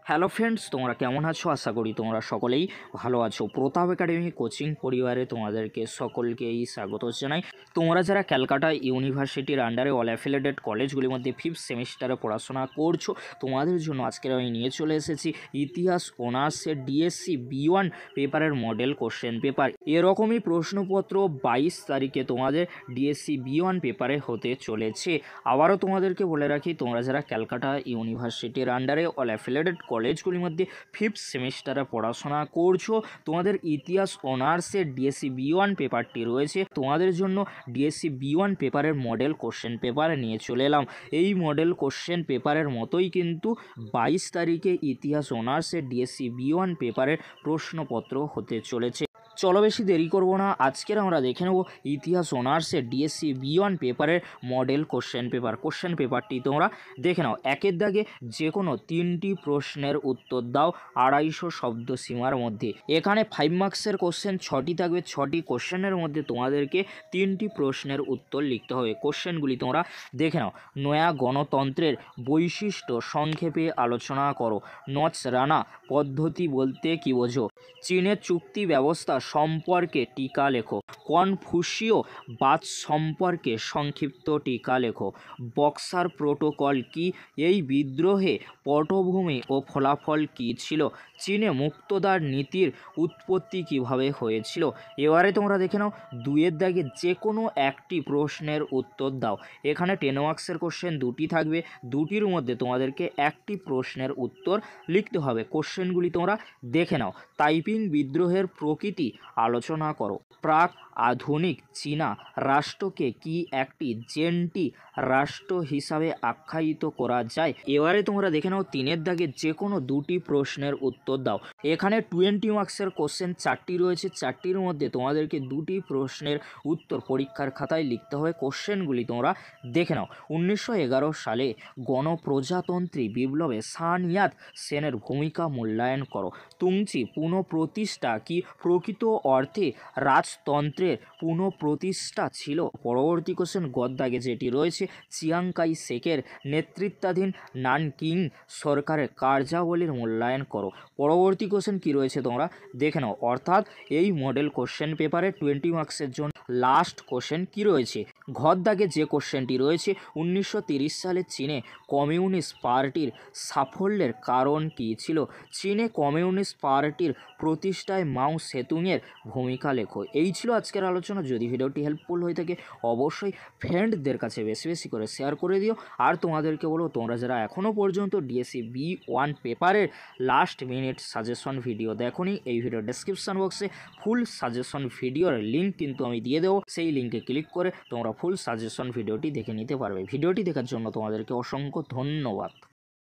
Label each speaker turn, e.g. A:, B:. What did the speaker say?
A: Hello friends, তোমরা কেমন আছো? আশা করি তোমরা সকলেই ভালো আছো। প্রতাপ একাডেমি কোচিং পরিবারে তোমাদেরকে সকলকেই স্বাগত জানাই। তোমরা যারা ক্যালকাটা ইউনিভার্সিটির আন্ডারে অল অ্যাফিলিয়েটেড কলেজগুলির মধ্যে 5th সেমিস্টারে পড়াশোনা করছো, তোমাদের জন্য আজকের আমি নিয়ে চলে এসেছি ইতিহাস অনার্সের ডিএসসি B1 পেপারের মডেল কোশ্চেন পেপার। এরকমই প্রশ্নপত্র 22 তারিখে তোমাদের ডিএসসি B1 পেপারে হতে চলেছে। আবারও তোমাদেরকে বলে রাখি, তোমরা যারা ক্যালকাটা ইউনিভার্সিটির আন্ডারে অল অ্যাফিলিয়েটেড কলেজগুলির মধ্যে 5th সেমিস্টারে পড়াশোনা করছো, তোমাদের ইতিহাস অনার্সের ডিএসসি B1 পেপারটি রয়েছে। তোমাদের জন্য ডিএসসি B1 পেপারের মডেল কোশ্চেন পেপার নিয়ে চলে এলাম। এই মডেল কোশ্চেন পেপারের মতোই কিন্তু 22 তারিখে ইতিহাস অনার্সের ডিএসসি B1 পেপারের প্রশ্নপত্র হতে চলেছে। চলো বেশি দেরি করব না, আজকের আমরা দেখে নেব ইতিহাস অনার্সের ডিএসসি B1 পেপারের মডেল কোশ্চেন পেপার। কোশ্চেন পেপারটি তোমরা দেখে নাও। একের দাগে যে কোনো 3টি প্রশ্নের উত্তর দাও 250 শব্দ সীমার মধ্যে। এখানে 5 মার্কসের কোশ্চেন 6টি থাকবে। 6টি কোশ্চেনের মধ্যে তোমাদেরকে 3টি প্রশ্নের উত্তর লিখতে হবে। কোশ্চেনগুলি তোমরা দেখে নাও। নয়া গণতন্ত্রের বৈশিষ্ট্য সংক্ষেপে আলোচনা করো। নচ রানা পদ্ধতি বলতে কী বোঝো? চীনের চুক্তি ব্যবস্থা সম্পর্কে টিকা লেখো। কনফুসীয় বাদ সম্পর্কে সংক্ষিপ্ত টিকা লেখো। বক্সার প্রোটোকল কি? এই বিদ্রোহে পটভূমি ও ফলাফল কী ছিল? চীনে মুক্তদার নীতির উৎপত্তি কিভাবে হয়েছিল? এবারে তোমরা দেখে নাও, 2-এর দাগে যে কোনো একটি প্রশ্নের উত্তর দাও। এখানে 10 মার্কসের কোশ্চেন 2টি থাকবে। 2টির মধ্যে তোমাদেরকে একটি প্রশ্নের উত্তর লিখতে হবে। কোশ্চেনগুলি তোমরা দেখে নাও। তাইপিং বিদ্রোহের প্রকৃতি আলোচনা করো। প্রাক আধুনিক চীনা রাষ্ট্রকে কি একটি জেন্টি রাষ্ট্র হিসাবে আখ্যায়িত করা যায়? এবারে তোমরা দেখে নাও, 3-এর দাগে যে কোনো 2টি প্রশ্নের উত্তর দাও। এখানে 20 মার্কসের কোশ্চেন 4টি রয়েছে। 4টির মধ্যে তোমাদেরকে 2টি প্রশ্নের উত্তর পরীক্ষার খাতায় লিখতে হবে। কোশ্চেনগুলি তোমরা দেখে নাও। 1911 সালে গণপ্রজাতন্ত্রী বিপ্লবে সান ইয়াত সেনের ভূমিকা মূল্যায়ন করো। তুংচি পুনঃপ্রতিষ্ঠা কি প্রকৃত অর্থে রাজতন্ত্রের পুনঃপ্রতিষ্ঠা ছিল? পরবর্তী কোশ্চেন গদ্দাগে যেটি রয়েছে, চিয়াংকাই শেকের নেতৃত্বাধীন নানকিং সরকারের কার্যাবলীর মূল্যায়ন করো। পরবর্তী কোশ্চেন কি রয়েছে তোমরা দেখে নাও। অর্থাৎ এই মডেল কোশ্চেন পেপারে 20 মার্কসের জন্য লাস্ট কোশ্চেন কি রয়েছে। ঘরদাগে যে কোশ্চেনটি রয়েছে, 1930 সালে চীনে কমিউনিস্ট পার্টির সাফল্যের কারণ কী ছিল? চীনে কমিউনিস্ট পার্টির প্রতিষ্ঠায় মাও সেতুংয়ের ভূমিকা লেখো। এই ছিল আজকের আলোচনা। যদি ভিডিওটি হেল্পফুল হয়ে থাকে অবশ্যই ফ্রেন্ডদের কাছে বেশি বেশি করে শেয়ার করে দিও। আর তোমাদেরকে বলো, তোমরা যারা এখনও পর্যন্ত ডিএসসি B1 পেপারের লাস্ট মিনিট সাজেশন ভিডিও দেখোনি, এই ভিডিও ডেসক্রিপশন বক্সে ফুল সাজেশন ভিডিওর লিঙ্ক কিন্তু আমি দিয়ে দেবো। সেই লিঙ্কে ক্লিক করে তোমরা ফুল সাজেশন ভিডিওটি দেখে নিতে পারবে। ভিডিওটি দেখার জন্য তোমাদেরকে অসংখ্য ধন্যবাদ।